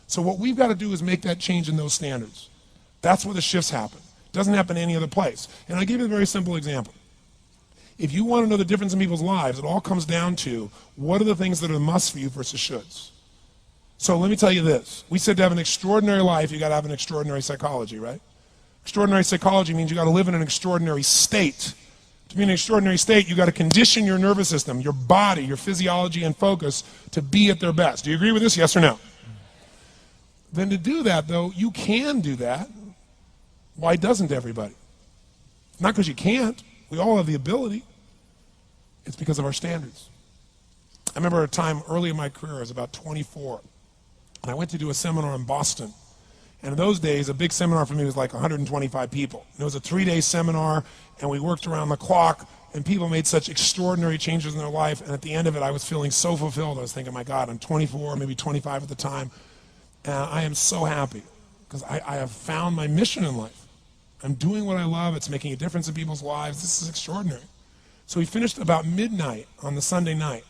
So what we've got to do is make that change in those standards. That's where the shifts happen. It doesn't happen any other place. And I'll give you a very simple example. If you want to know the difference in people's lives, it all comes down to what are the things that are musts for you versus shoulds. So let me tell you this. We said to have an extraordinary life, you got to have an extraordinary psychology, right? Extraordinary psychology means you got to live in an extraordinary state. To be in an extraordinary state, you got to condition your nervous system, your body, your physiology and focus to be at their best. Do you agree with this? Yes or no? Then to do that, though, you can do that. Why doesn't everybody? Not because you can't. We all have the ability. It's because of our standards. I remember a time early in my career, I was about 24, and I went to do a seminar in Boston. And in those days, a big seminar for me was like 125 people. And it was a 3-day seminar, and we worked around the clock, and people made such extraordinary changes in their life. And at the end of it, I was feeling so fulfilled. I was thinking, my God, I'm 24, maybe 25 at the time. And I am so happy because I have found my mission in life. I'm doing what I love. It's making a difference in people's lives. This is extraordinary. So we finished about midnight on the Sunday night.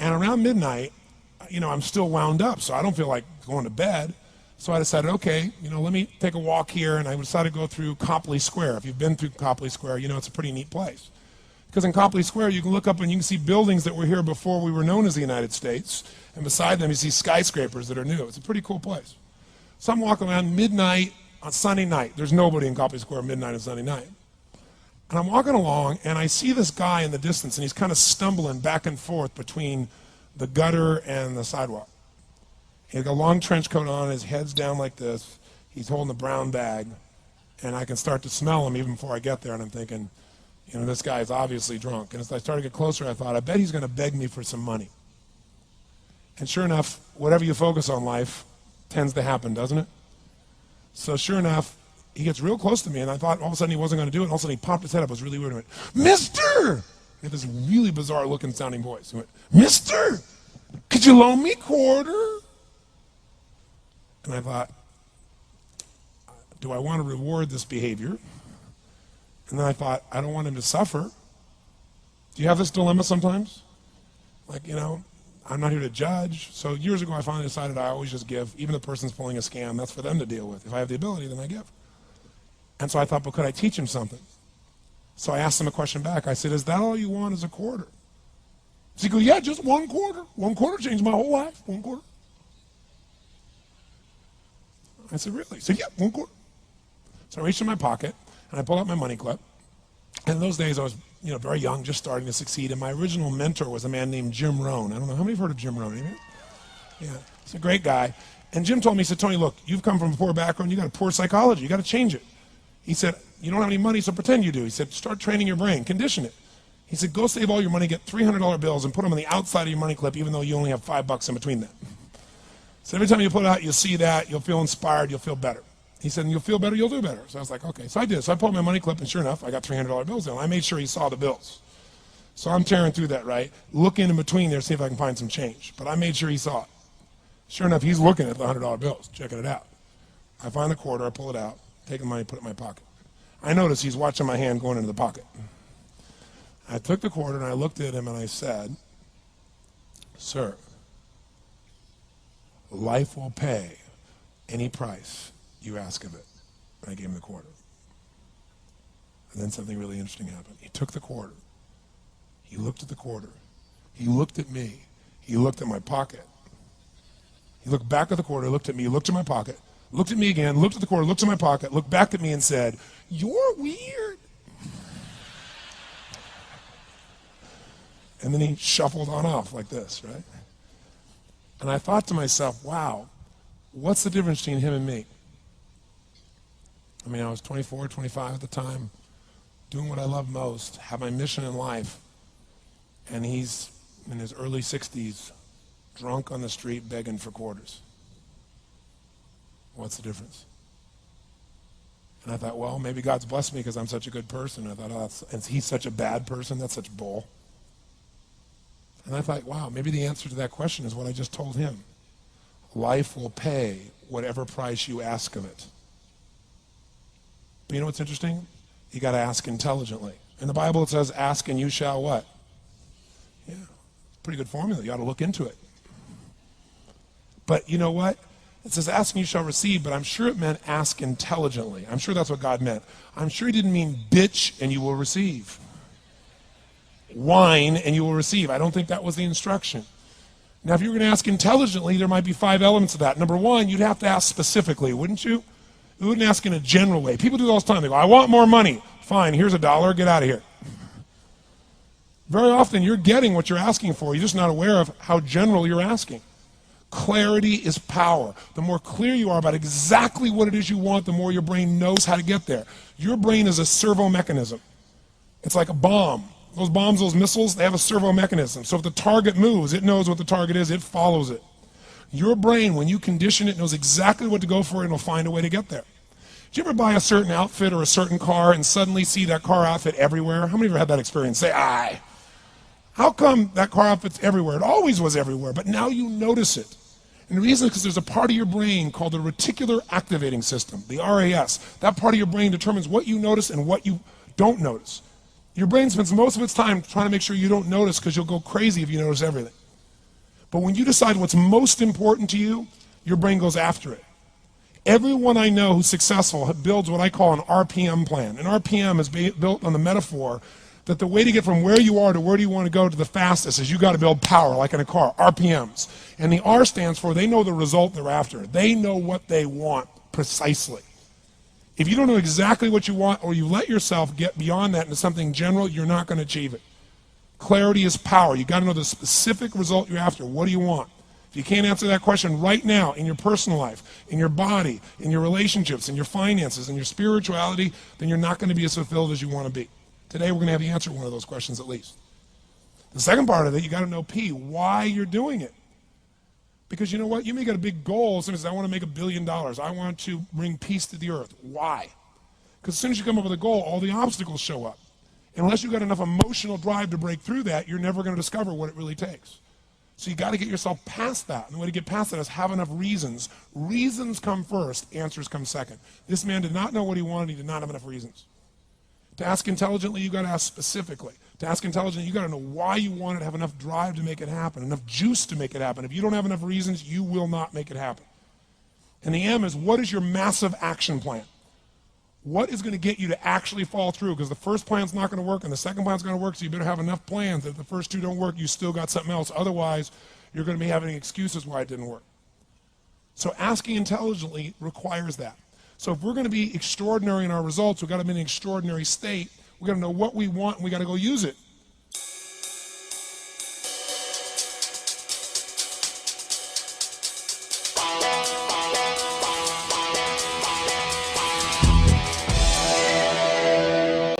And around midnight, I'm still wound up, so I don't feel like going to bed. So I decided, okay, let me take a walk here, and I decided to go through Copley Square. If you've been through Copley Square, it's a pretty neat place. Because in Copley Square, you can look up and you can see buildings that were here before we were known as the United States, and beside them you see skyscrapers that are new. It's a pretty cool place. So I'm walking around midnight on Sunday night. There's nobody in Copley Square midnight on Sunday night. And I'm walking along, and I see this guy in the distance, and he's kind of stumbling back and forth between the gutter and the sidewalk. He's got a long trench coat on, his head's down like this. He's holding a brown bag, and I can start to smell him even before I get there, and I'm thinking, this guy is obviously drunk. And as I started to get closer, I thought, I bet he's going to beg me for some money. And sure enough, whatever you focus on life tends to happen, doesn't it? So sure enough, he gets real close to me, and I thought all of a sudden he wasn't going to do it, and all of a sudden he popped his head up. It was really weird. He went, "Mister!" He had this really bizarre looking sounding voice. He went, "Mister, could you loan me a quarter?" And I thought, do I want to reward this behavior? And then I thought, I don't want him to suffer. Do you have this dilemma sometimes? Like, I'm not here to judge. So years ago, I finally decided I always just give. Even if the person's pulling a scam, that's for them to deal with. If I have the ability, then I give. And so I thought, but could I teach him something? So I asked him a question back. I said, is that all you want is a quarter? So he goes, yeah, just 1 quarter. 1 quarter changed my whole life. 1 quarter. I said, really? He said, yeah, 1 quarter. So I reached in my pocket, and I pulled out my money clip. And in those days, I was very young, just starting to succeed. And my original mentor was a man named Jim Rohn. I don't know, how many have heard of Jim Rohn? Anybody? Yeah, he's a great guy. And Jim told me, he said, Tony, look, you've come from a poor background. You got a poor psychology. You got to change it. He said, you don't have any money, so pretend you do. He said, start training your brain. Condition it. He said, go save all your money, get $300 bills, and put them on the outside of your money clip, even though you only have $5 in between them. So every time you pull it out, you'll see that. You'll feel inspired. You'll feel better. He said, and you'll feel better, you'll do better. So I was like, okay. So I did. So I pulled my money clip, and sure enough, I got $300 bills in. I made sure he saw the bills. So I'm tearing through that, right? Looking in between there, see if I can find some change. But I made sure he saw it. Sure enough, he's looking at the $100 bills, checking it out. I find the quarter, I pull it out, take the money, put it in my pocket. I notice he's watching my hand going into the pocket. I took the quarter, and I looked at him, and I said, sir, life will pay any price you ask of it. And I gave him the quarter. And then something really interesting happened. He took the quarter. He looked at the quarter. He looked at me. He looked at my pocket. He looked back at the quarter, looked at me, looked at my pocket, looked at me again, looked at the quarter, looked at my pocket, looked back at me and said, you're weird. And then he shuffled on off like this, right? And I thought to myself, wow, what's the difference between him and me? I mean, I was 24, 25 at the time, doing what I love most, have my mission in life, and he's in his early 60s, drunk on the street begging for quarters. What's the difference? And I thought, well, maybe God's blessed me because I'm such a good person. I thought, oh, and he's such a bad person, that's such bull. And I thought, wow, maybe the answer to that question is what I just told him. Life will pay whatever price you ask of it. But you know what's interesting? You got to ask intelligently. In the Bible it says, ask and you shall what? Yeah, pretty good formula. You ought to look into it. But you know what? It says, ask and you shall receive, but I'm sure it meant ask intelligently. I'm sure that's what God meant. I'm sure he didn't mean bitch and you will receive. Whine and you will receive. I don't think that was the instruction. Now, if you were going to ask intelligently, there might be 5 elements of that. Number one, you'd have to ask specifically, wouldn't you? You wouldn't ask in a general way. People do it all the time. They go, I want more money. Fine, here's $1. Get out of here. Very often, you're getting what you're asking for. You're just not aware of how general you're asking. Clarity is power. The more clear you are about exactly what it is you want, the more your brain knows how to get there. Your brain is a servo mechanism. It's like a bomb. Those bombs, those missiles, they have a servo mechanism. So if the target moves, it knows what the target is, it follows it. Your brain, when you condition it, knows exactly what to go for and it'll find a way to get there. Did you ever buy a certain outfit or a certain car and suddenly see that car outfit everywhere? How many of you have had that experience? Say, aye. How come that car outfit's everywhere? It always was everywhere, but now you notice it. And the reason is because there's a part of your brain called the reticular activating system, the RAS. That part of your brain determines what you notice and what you don't notice. Your brain spends most of its time trying to make sure you don't notice because you'll go crazy if you notice everything. But when you decide what's most important to you, your brain goes after it. Everyone I know who's successful builds what I call an RPM plan. An RPM is built on the metaphor that the way to get from where you are to where do you want to go to the fastest is you got to build power, like in a car, RPMs. And the R stands for they know the result they're after. They know what they want precisely. If you don't know exactly what you want or you let yourself get beyond that into something general, you're not going to achieve it. Clarity is power. You got to know the specific result you're after. What do you want? If you can't answer that question right now in your personal life, in your body, in your relationships, in your finances, in your spirituality, then you're not going to be as fulfilled as you want to be. Today we're going to have you answer one of those questions at least. The second part of it, you got to know P, why you're doing it. Because you know what? You may get a big goal as soon as I want to make $1 billion. I want to bring peace to the earth. Why? Because as soon as you come up with a goal, all the obstacles show up. Unless you've got enough emotional drive to break through that, you're never going to discover what it really takes. So you got to get yourself past that. And the way to get past that is have enough reasons. Reasons come first, answers come second. This man did not know what he wanted. He did not have enough reasons. To ask intelligently, you got to ask specifically. To ask intelligently, you got to know why you want it, have enough drive to make it happen, enough juice to make it happen. If you don't have enough reasons, you will not make it happen. And the M is, what is your massive action plan? What is going to get you to actually fall through? Because the first plan's not going to work and the second plan's going to work, so you better have enough plans that if the first two don't work, you still got something else. Otherwise, you're going to be having excuses why it didn't work. So asking intelligently requires that. So if we're going to be extraordinary in our results, we've got to be in an extraordinary state. We've got to know what we want and we've got to go use it.